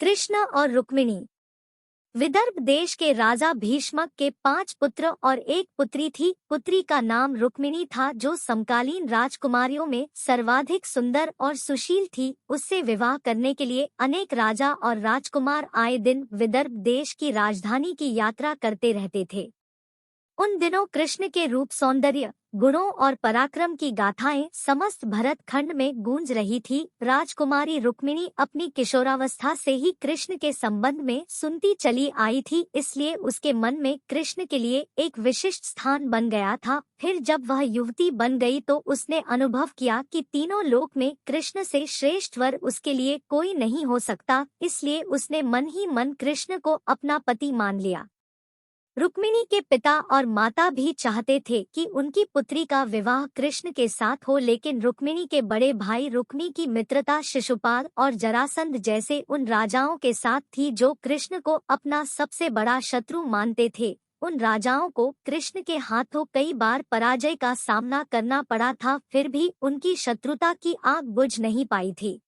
कृष्ण और रुक्मिणी। विदर्भ देश के राजा भीष्मक के 5 पुत्र और एक पुत्री थी। पुत्री का नाम रुक्मिणी था, जो समकालीन राजकुमारियों में सर्वाधिक सुंदर और सुशील थी। उससे विवाह करने के लिए अनेक राजा और राजकुमार आए दिन विदर्भ देश की राजधानी की यात्रा करते रहते थे। उन दिनों कृष्ण के रूप, सौंदर्य, गुणों और पराक्रम की गाथाएं समस्त भरत खंड में गूंज रही थी। राजकुमारी रुक्मिणी अपनी किशोरावस्था से ही कृष्ण के संबंध में सुनती चली आई थी, इसलिए उसके मन में कृष्ण के लिए एक विशिष्ट स्थान बन गया था। फिर जब वह युवती बन गई तो उसने अनुभव किया कि तीनों लोक में कृष्ण से श्रेष्ठ वर उसके लिए कोई नहीं हो सकता, इसलिए उसने मन ही मन कृष्ण को अपना पति मान लिया। रुक्मिणी के पिता और माता भी चाहते थे कि उनकी पुत्री का विवाह कृष्ण के साथ हो, लेकिन रुक्मिणी के बड़े भाई रुक्मी की मित्रता शिशुपाल और जरासंध जैसे उन राजाओं के साथ थी जो कृष्ण को अपना सबसे बड़ा शत्रु मानते थे। उन राजाओं को कृष्ण के हाथों कई बार पराजय का सामना करना पड़ा था, फिर भी उनकी शत्रुता की आग बुझ नहीं पाई थी।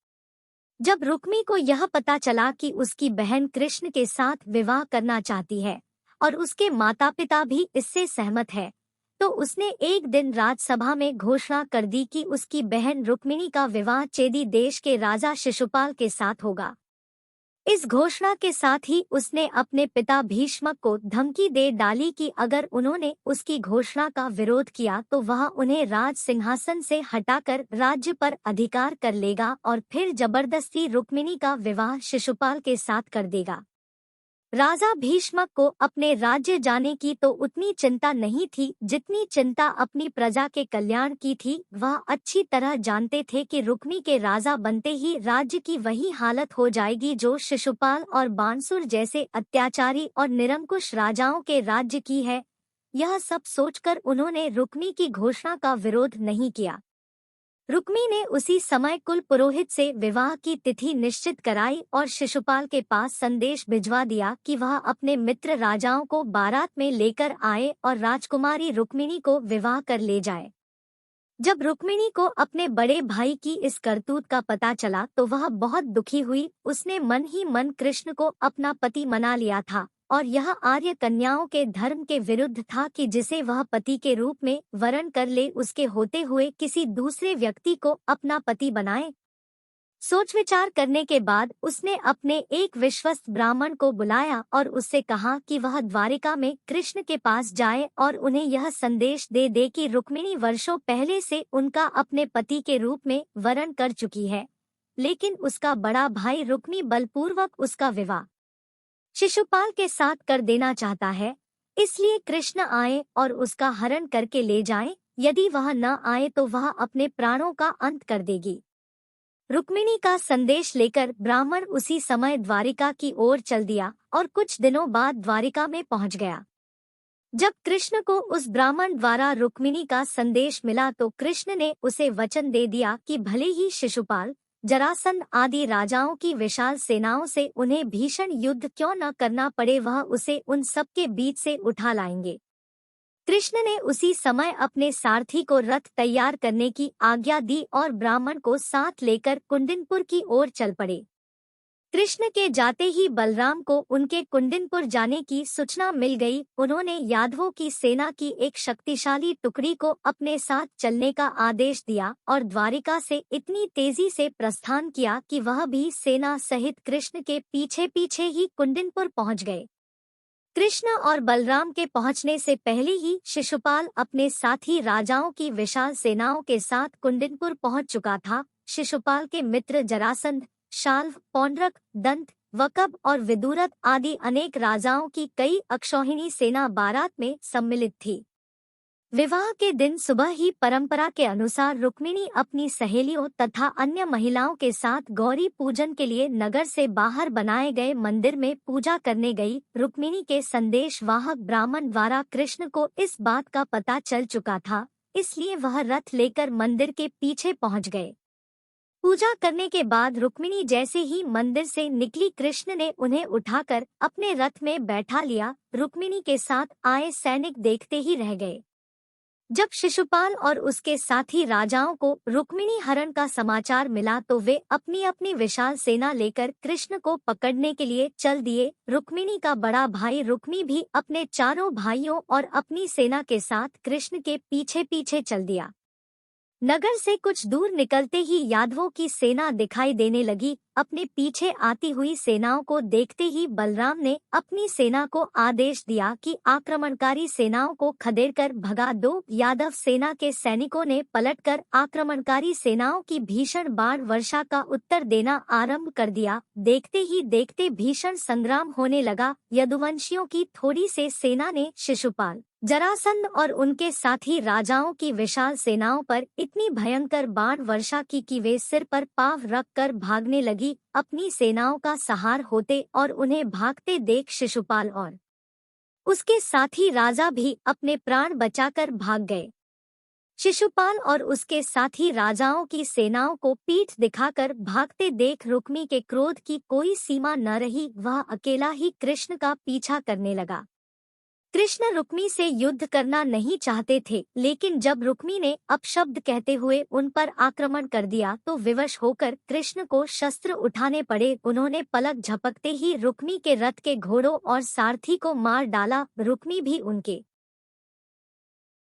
जब रुक्मी को यह पता चला कि उसकी बहन कृष्ण के साथ विवाह करना चाहती है और उसके माता पिता भी इससे सहमत है, तो उसने एक दिन राजसभा में घोषणा कर दी कि उसकी बहन रुक्मिणी का विवाह चेदी देश के राजा शिशुपाल के साथ होगा। इस घोषणा के साथ ही उसने अपने पिता भीष्मक को धमकी दे डाली कि अगर उन्होंने उसकी घोषणा का विरोध किया तो वह उन्हें राज सिंहासन से हटाकर राज्य पर अधिकार कर लेगा और फिर जबरदस्ती रुक्मिणी का विवाह शिशुपाल के साथ कर देगा। राजा भीष्मक को अपने राज्य जाने की तो उतनी चिंता नहीं थी जितनी चिंता अपनी प्रजा के कल्याण की थी। वह अच्छी तरह जानते थे कि रुक्मी के राजा बनते ही राज्य की वही हालत हो जाएगी जो शिशुपाल और बाणसुर जैसे अत्याचारी और निरंकुश राजाओं के राज्य की है। यह सब सोचकर उन्होंने रुक्मी की घोषणा का विरोध नहीं किया। रुक्मी ने उसी समय कुल पुरोहित से विवाह की तिथि निश्चित कराई और शिशुपाल के पास संदेश भिजवा दिया कि वह अपने मित्र राजाओं को बारात में लेकर आए और राजकुमारी रुक्मिणी को विवाह कर ले जाए। जब रुक्मिणी को अपने बड़े भाई की इस करतूत का पता चला तो वह बहुत दुखी हुई। उसने मन ही मन कृष्ण को अपना पति मना लिया था और यह आर्य कन्याओं के धर्म के विरुद्ध था कि जिसे वह पति के रूप में वरण कर ले, उसके होते हुए किसी दूसरे व्यक्ति को अपना पति बनाए। सोच विचार करने के बाद उसने अपने एक विश्वस्त ब्राह्मण को बुलाया और उससे कहा कि वह द्वारिका में कृष्ण के पास जाए और उन्हें यह संदेश दे दे कि रुक्मिणी वर्षों पहले से उनका अपने पति के रूप में वरण कर चुकी है, लेकिन उसका बड़ा भाई रुक्मी बलपूर्वक उसका विवाह शिशुपाल के साथ कर देना चाहता है, इसलिए कृष्ण आए और उसका हरण करके ले जाएं। यदि वह न आए तो वह अपने प्राणों का अंत कर देगी। रुक्मिणी का संदेश लेकर ब्राह्मण उसी समय द्वारिका की ओर चल दिया और कुछ दिनों बाद द्वारिका में पहुंच गया। जब कृष्ण को उस ब्राह्मण द्वारा रुक्मिणी का संदेश मिला तो कृष्ण ने उसे वचन दे दिया कि भले ही शिशुपाल, जरासंध आदि राजाओं की विशाल सेनाओं से उन्हें भीषण युद्ध क्यों न करना पड़े, वह उसे उन सब के बीच से उठा लाएंगे। कृष्ण ने उसी समय अपने सारथी को रथ तैयार करने की आज्ञा दी और ब्राह्मण को साथ लेकर कुंदिनपुर की ओर चल पड़े। कृष्ण के जाते ही बलराम को उनके कुंदिनपुर जाने की सूचना मिल गई। उन्होंने यादवों की सेना की एक शक्तिशाली टुकड़ी को अपने साथ चलने का आदेश दिया और द्वारिका से इतनी तेजी से प्रस्थान किया कि वह भी सेना सहित कृष्ण के पीछे पीछे ही कुंदिनपुर पहुंच गए। कृष्ण और बलराम के पहुंचने से पहले ही शिशुपाल अपने साथी राजाओं की विशाल सेनाओं के साथ कुंदिनपुर पहुंच चुका था। शिशुपाल के मित्र जरासंध, शाल्व, पौंड्रक, दंत, वकब और विदुरथ आदि अनेक राजाओं की कई अक्षौहिणी सेना बारात में सम्मिलित थी। विवाह के दिन सुबह ही परंपरा के अनुसार रुक्मिणी अपनी सहेलियों तथा अन्य महिलाओं के साथ गौरी पूजन के लिए नगर से बाहर बनाए गए मंदिर में पूजा करने गई। रुक्मिणी के संदेश वाहक ब्राह्मण द्वारा कृष्ण को इस बात का पता चल चुका था, इसलिए वह रथ लेकर मंदिर के पीछे पहुंच गए। पूजा करने के बाद रुक्मिणी जैसे ही मंदिर से निकली, कृष्ण ने उन्हें उठाकर अपने रथ में बैठा लिया। रुक्मिणी के साथ आए सैनिक देखते ही रह गए। जब शिशुपाल और उसके साथी राजाओं को रुक्मिणी हरण का समाचार मिला तो वे अपनी अपनी विशाल सेना लेकर कृष्ण को पकड़ने के लिए चल दिए। रुक्मिणी का बड़ा भाई रुक्मी भी अपने चारों भाइयों और अपनी सेना के साथ कृष्ण के पीछे पीछे चल दिया। नगर से कुछ दूर निकलते ही यादवों की सेना दिखाई देने लगी। अपने पीछे आती हुई सेनाओं को देखते ही बलराम ने अपनी सेना को आदेश दिया कि आक्रमणकारी सेनाओं को खदेड़कर भगा दो। यादव सेना के सैनिकों ने पलटकर आक्रमणकारी सेनाओं की भीषण बाण वर्षा का उत्तर देना आरंभ कर दिया। देखते ही देखते भीषण संग्राम होने लगा। यदुवंशियों की थोड़ी से सेना ने शिशुपाल, जरासंध और उनके साथी राजाओं की विशाल सेनाओं पर इतनी भयंकर बाण वर्षा की कि वे सिर पर पांव रखकर भागने लगी। अपनी सेनाओं का सहार होते और उन्हें भागते देख शिशुपाल और उसके साथी राजा भी अपने प्राण बचाकर भाग गए। शिशुपाल और उसके साथी राजाओं की सेनाओं को पीठ दिखाकर भागते देख रुक्मी के क्रोध की कोई सीमा न रही। वह अकेला ही कृष्ण का पीछा करने लगा। कृष्ण रुक्मी से युद्ध करना नहीं चाहते थे, लेकिन जब रुक्मी ने अपशब्द कहते हुए उन पर आक्रमण कर दिया तो विवश होकर कृष्ण को शस्त्र उठाने पड़े। उन्होंने पलक झपकते ही रुक्मी के रथ के घोड़ों और सारथी को मार डाला। रुक्मी भी उनके